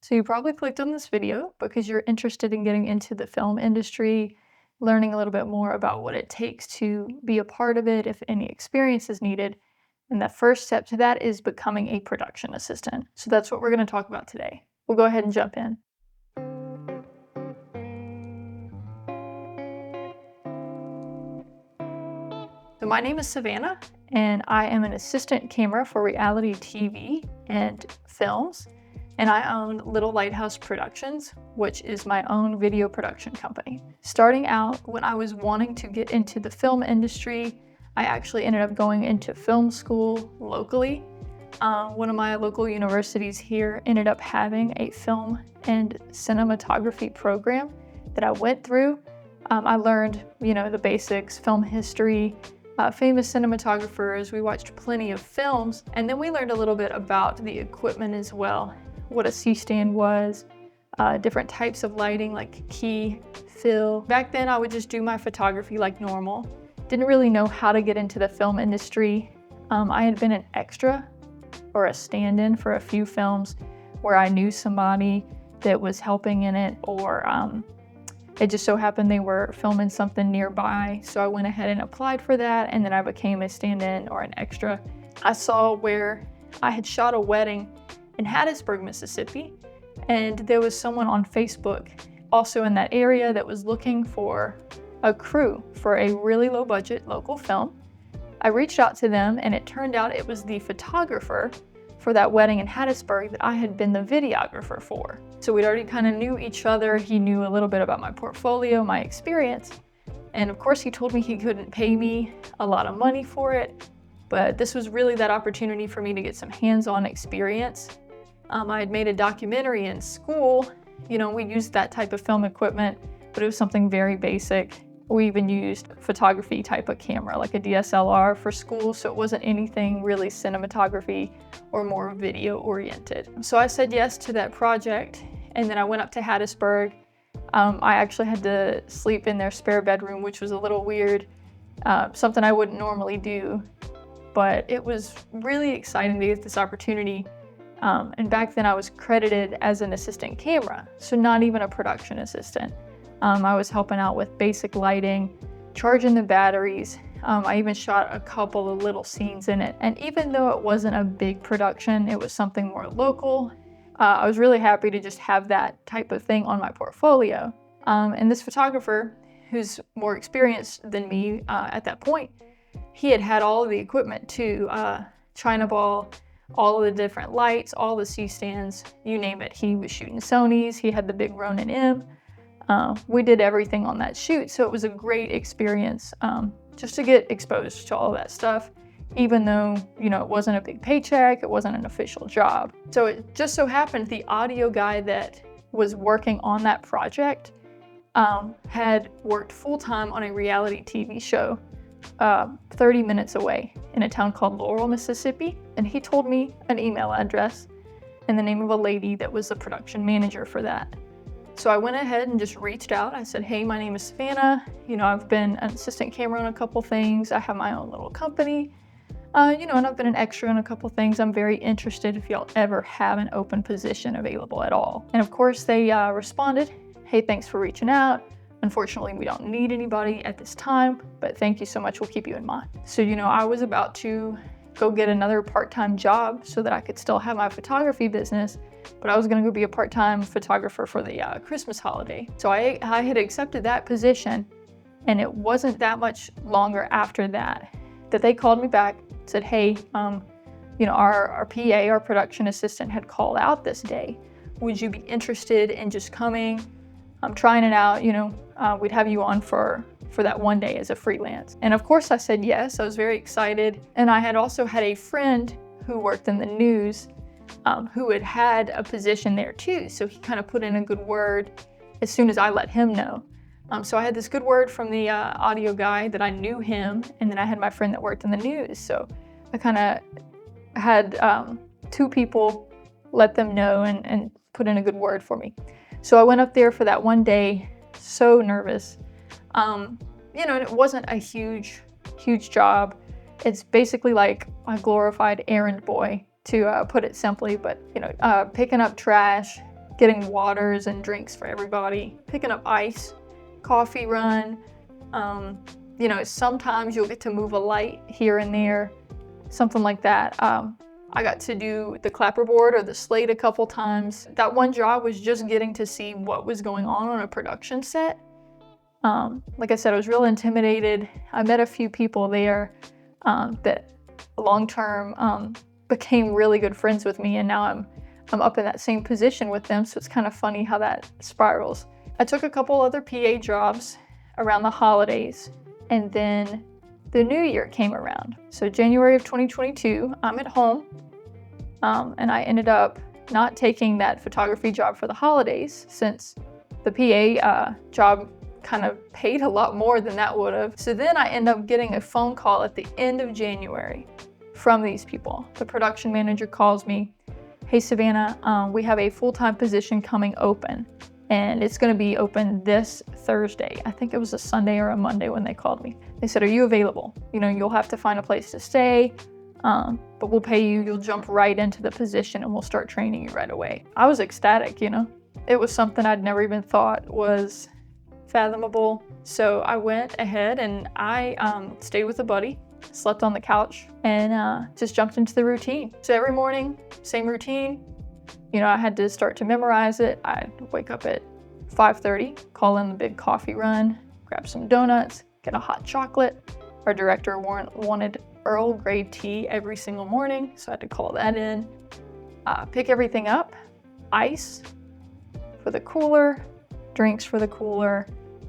So you probably clicked on this video because you're interested in getting into the film industry, learning a little bit more about what it takes to be a part of it, if any experience is needed. And the first step to that is becoming a production assistant. So that's what we're going to talk about today. We'll go ahead and jump in. So my name is Savannah, and I am an assistant camera for reality TV and films. And I own Little Lighthouse Productions, which is my own video production company. Starting out, when I was wanting to get into the film industry, I actually ended up going into film school locally. One of my local universities here ended up having a film and cinematography program that I went through. I learned, the basics, film history, famous cinematographers. We watched plenty of films, and then we learned a little bit about the equipment as well. What a C-stand was, different types of lighting like key, fill. Back then I would just do my photography like normal. Didn't really know how to get into the film industry. I had been an extra or a stand-in for a few films where I knew somebody that was helping in it, or it just so happened they were filming something nearby. So I went ahead and applied for that, and then I became a stand-in or an extra. I saw where I had shot a wedding in Hattiesburg, Mississippi, and there was someone on Facebook also in that area that was looking for a crew for a really low budget local film. I reached out to them, and it turned out it was the photographer for that wedding in Hattiesburg that I had been the videographer for. So we'd already kind of knew each other. He knew a little bit about my portfolio, my experience, and of course he told me he couldn't pay me a lot of money for it, but this was really that opportunity for me to get some hands-on experience. I had made a documentary in school. We used that type of film equipment, but it was something very basic. We even used photography type of camera, like a DSLR for school, so it wasn't anything really cinematography or more video oriented. So I said yes to that project, and then I went up to Hattiesburg. I actually had to sleep in their spare bedroom, which was a little weird, something I wouldn't normally do, but it was really exciting to get this opportunity. And back then I was credited as an assistant camera, so not even a production assistant. I was helping out with basic lighting, charging the batteries. I even shot a couple of little scenes in it. And even though it wasn't a big production, it was something more local. I was really happy to just have that type of thing on my portfolio. And this photographer, who's more experienced than me at that point, he had all of the equipment too, China ball, all of the different lights, all the C-stands, you name it. He was shooting Sonys, he had the big Ronin M. We did everything on that shoot, so it was a great experience just to get exposed to all that stuff, even though, it wasn't a big paycheck, it wasn't an official job. So it just so happened the audio guy that was working on that project had worked full-time on a reality TV show 30 minutes away in a town called Laurel, Mississippi, and he told me an email address and the name of a lady that was the production manager for that. So I went ahead and just reached out. I said, hey, my name is Savannah. I've been an assistant camera on a couple things. I have my own little company, and I've been an extra on a couple things. I'm very interested if y'all ever have an open position available at all. And of course they responded, hey, thanks for reaching out. Unfortunately, we don't need anybody at this time, but thank you so much. We'll keep you in mind. So, I was about to go get another part-time job so that I could still have my photography business, but I was gonna go be a part-time photographer for the Christmas holiday. So I had accepted that position, and it wasn't that much longer after that they called me back, said, hey, our PA, our production assistant, had called out this day. Would you be interested in just coming? I'm trying it out, we'd have you on for that one day as a freelance. And of course I said yes. I was very excited. And I had also had a friend who worked in the news who had a position there too. So he kind of put in a good word as soon as I let him know. So I had this good word from the audio guy that I knew him, and then I had my friend that worked in the news. So I kind of had two people let them know and put in a good word for me. So I went up there for that one day, so nervous. And it wasn't a huge job. It's basically like a glorified errand boy, to put it simply, but picking up trash, getting waters and drinks for everybody, picking up ice, coffee run. You know, sometimes you'll get to move a light here and there, something like that. I got to do the clapperboard or the slate a couple times. That one job was just getting to see what was going on a production set. Like I said, I was real intimidated. I met a few people there that long-term became really good friends with me, and now I'm up in that same position with them, so it's kind of funny how that spirals. I took a couple other PA jobs around the holidays, and then the new year came around. So January of 2022, I'm at home, and I ended up not taking that photography job for the holidays since the PA job kind of paid a lot more than that would have. So then I end up getting a phone call at the end of January from these people. The production manager calls me, "Hey Savannah, we have a full-time position coming open, and it's going to be open this Thursday." I think it was a Sunday or a Monday when they called me. They said, "Are you available? You know, you'll have to find a place to stay, but we'll pay you. You'll jump right into the position and we'll start training you right away." I was ecstatic, you know. It was something I'd never even thought was fathomable. So I went ahead and I stayed with a buddy, slept on the couch, and just jumped into the routine. So every morning, same routine. You know, I had to start to memorize it. I'd wake up at 5:30, call in the big coffee run, grab some donuts, get a hot chocolate. Our director wanted Earl Grey tea every single morning, so I had to call that in. Pick everything up, ice for the cooler, drinks for the cooler,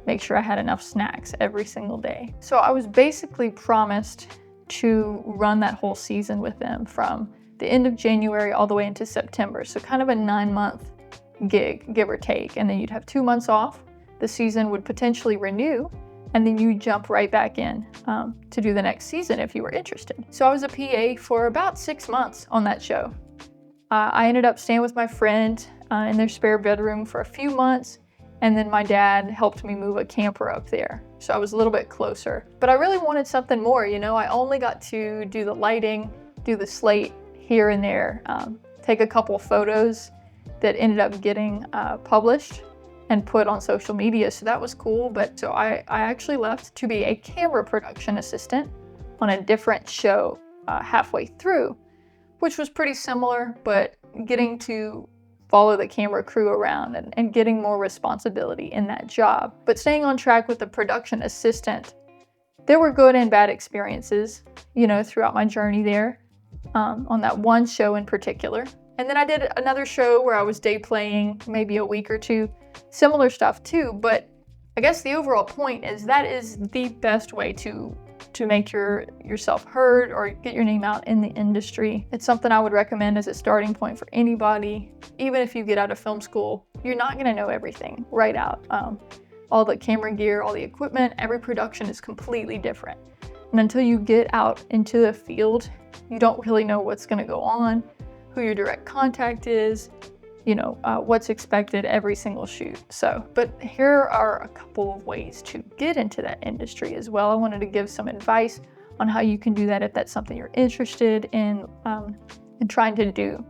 make sure I had enough snacks every single day. So I was basically promised to run that whole season with them from the end of January all the way into September. So kind of a 9-month gig, give or take. And then you'd have 2 months off. The season would potentially renew, and then you jump right back in to do the next season if you were interested. So I was a PA for about 6 months on that show. I ended up staying with my friend in their spare bedroom for a few months. And then my dad helped me move a camper up there. So I was a little bit closer. But I really wanted something more, you know. I only got to do the lighting, do the slate here and there, take a couple photos that ended up getting published and put on social media. So that was cool. But so I actually left to be a camera production assistant on a different show halfway through, which was pretty similar, but getting to follow the camera crew around and getting more responsibility in that job. But staying on track with the production assistant, there were good and bad experiences, you know, throughout my journey there, on that one show in particular. And then I did another show where I was day playing maybe a week or two, similar stuff too. But I guess the overall point is that is the best way to make yourself heard or get your name out in the industry. It's something I would recommend as a starting point for anybody. Even if you get out of film school, you're not gonna know everything right out. All the camera gear, all the equipment, every production is completely different. And until you get out into the field, you don't really know what's gonna go on, who your direct contact is, you know, what's expected every single shoot. So, but here are a couple of ways to get into that industry as well. I wanted to give some advice on how you can do that if that's something you're interested in trying to do.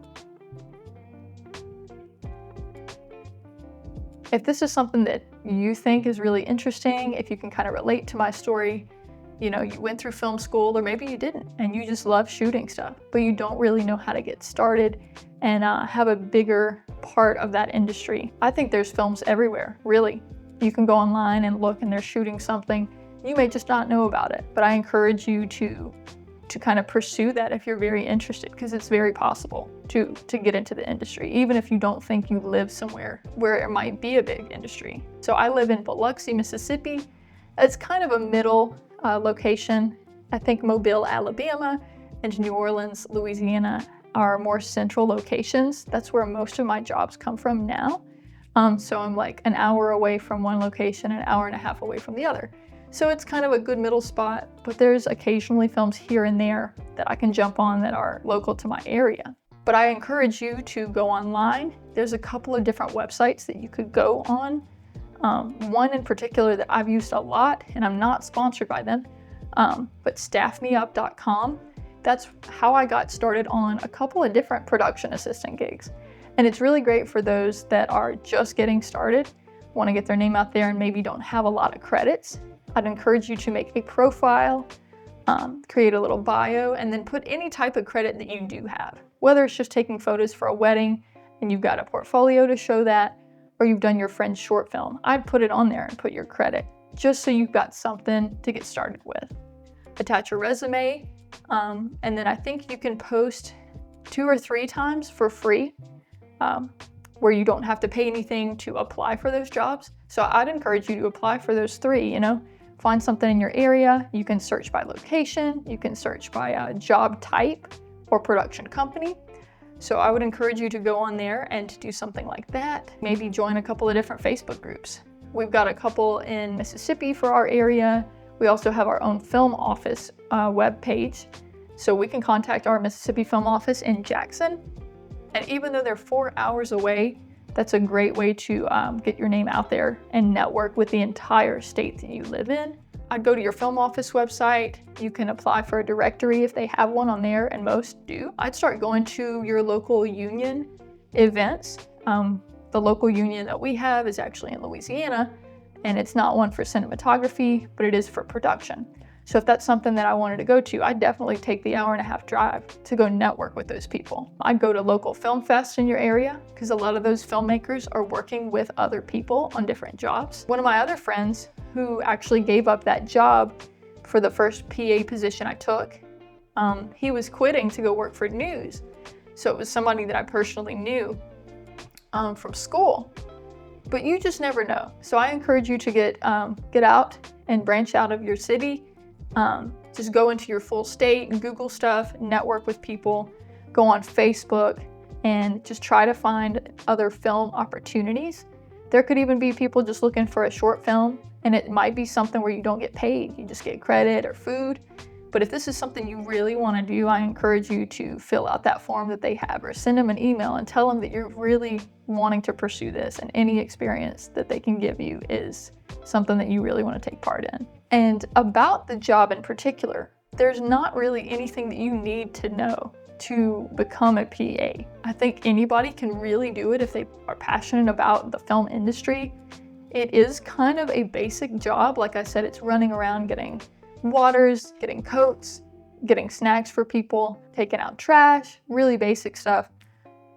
If this is something that you think is really interesting, if you can kind of relate to my story, you know, you went through film school, or maybe you didn't, and you just love shooting stuff, but you don't really know how to get started and have a bigger part of that industry. I think there's films everywhere, really. You can go online and look, and they're shooting something. You may just not know about it, but I encourage you to kind of pursue that if you're very interested, because it's very possible to get into the industry, even if you don't think you live somewhere where it might be a big industry. So I live in Biloxi, Mississippi. It's kind of a middle location. I think Mobile, Alabama, and New Orleans, Louisiana are more central locations. That's where most of my jobs come from now. So I'm like an hour away from one location, an hour and a half away from the other. So it's kind of a good middle spot, but there's occasionally films here and there that I can jump on that are local to my area. But I encourage you to go online. There's a couple of different websites that you could go on. One in particular that I've used a lot, and I'm not sponsored by them, but staffmeup.com. That's how I got started on a couple of different production assistant gigs. And it's really great for those that are just getting started, want to get their name out there and maybe don't have a lot of credits. I'd encourage you to make a profile, create a little bio, and then put any type of credit that you do have. Whether it's just taking photos for a wedding and you've got a portfolio to show that, or you've done your friend's short film, I'd put it on there and put your credit, just so you've got something to get started with. Attach your resume, and then I think you can post 2 or 3 times for free, where you don't have to pay anything to apply for those jobs. So I'd encourage you to apply for those 3, find something in your area. You can search by location, you can search by job type or production company. So I would encourage you to go on there and do something like that. Maybe join a couple of different Facebook groups. We've got a couple in Mississippi for our area. We also have our own film office web page. So we can contact our Mississippi film office in Jackson. And even though they're 4 hours away, that's a great way to get your name out there and network with the entire state that you live in. I'd go to your film office website. You can apply for a directory if they have one on there, and most do. I'd start going to your local union events. The local union that we have is actually in Louisiana, and it's not one for cinematography, but it is for production. So if that's something that I wanted to go to, I'd definitely take the 1.5-hour drive to go network with those people. I'd go to local film fests in your area, because a lot of those filmmakers are working with other people on different jobs. One of my other friends who actually gave up that job for the first PA position I took, he was quitting to go work for news. So it was somebody that I personally knew from school. But you just never know. So I encourage you to get out and branch out of your city. Just go into your full state and Google stuff, network with people, go on Facebook, and just try to find other film opportunities. There could even be people just looking for a short film, and it might be something where you don't get paid, you just get credit or food. But if this is something you really want to do, I encourage you to fill out that form that they have, or send them an email and tell them that you're really wanting to pursue this, and any experience that they can give you is something that you really want to take part in. And about the job in particular, there's not really anything that you need to know to become a PA. I think anybody can really do it if they are passionate about the film industry. It is kind of a basic job. Like I said, it's running around getting waters, getting coats, getting snacks for people, taking out trash, really basic stuff.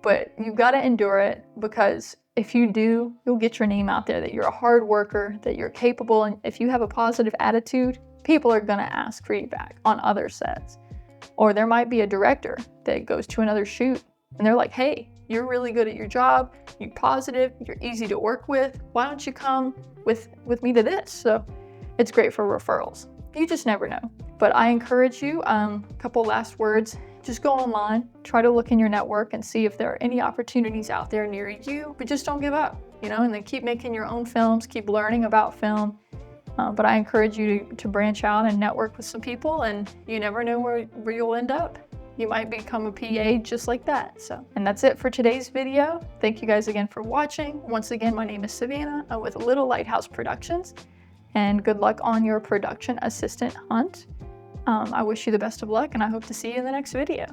But you've got to endure it, because if you do, you'll get your name out there that you're a hard worker, that you're capable, and if you have a positive attitude, people are going to ask for you back on other sets. Or there might be a director that goes to another shoot and they're like, hey, you're really good at your job, you're positive, you're easy to work with, why don't you come with me to this? So it's great for referrals. You just never know. But I encourage you, a couple last words, just go online, try to look in your network and see if there are any opportunities out there near you, but just don't give up, and then keep making your own films, keep learning about film. But I encourage you to branch out and network with some people, and you never know where you'll end up. You might become a PA just like that. And that's it for today's video. Thank you guys again for watching. Once again, my name is Savannah. I'm with Little Lighthouse Productions, and good luck on your production assistant hunt. I wish you the best of luck, and I hope to see you in the next video.